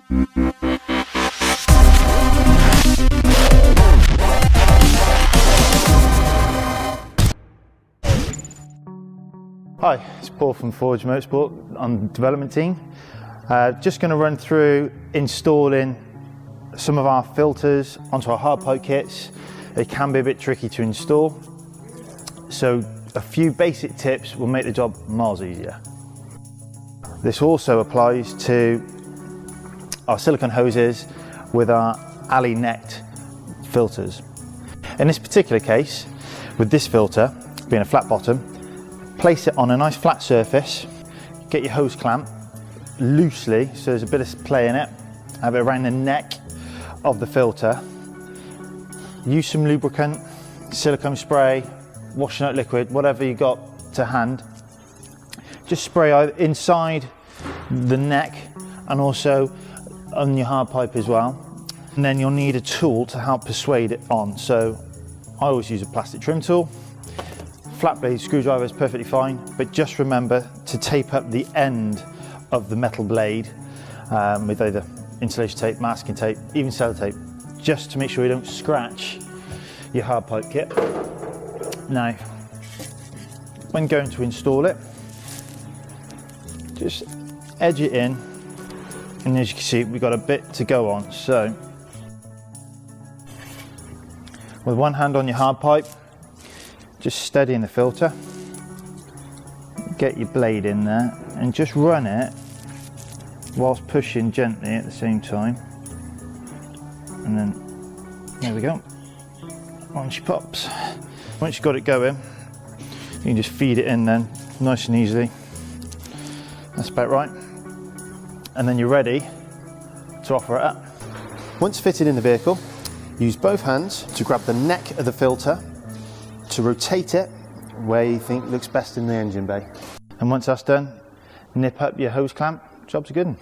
Hi, it's Paul from Forge Motorsport on the development team. Just going to run through installing some of our filters onto our hardpipe kits. They can be a bit tricky to install, so a few basic tips will make the job miles easier. This also applies to our silicone hoses with our alley necked filters. In this particular case, with this filter being a flat bottom, place it on a nice flat surface, get your hose clamp loosely so there's a bit of play in it, have it around the neck of the filter. Use some lubricant, silicone spray, washing out liquid, whatever you got to hand. Just spray inside the neck and also on your hard pipe as well. And then you'll need a tool to help persuade it on. So I always use a plastic trim tool. Flat blade screwdriver is perfectly fine, but just remember to tape up the end of the metal blade with either insulation tape, masking tape, even sellotape, just to make sure you don't scratch your hard pipe kit. Now, when going to install it, just edge it in, and as you can see, we've got a bit to go on. So, with one hand on your hard pipe, just steadying the filter, get your blade in there and just run it whilst pushing gently at the same time. And then, there we go, on she pops. Once you've got it going, you can just feed it in then, nice and easily. That's about right. And then you're ready to offer it up. Once fitted in the vehicle, use both hands to grab the neck of the filter, to rotate it where you think looks best in the engine bay. And once that's done, nip up your hose clamp, job's a good one.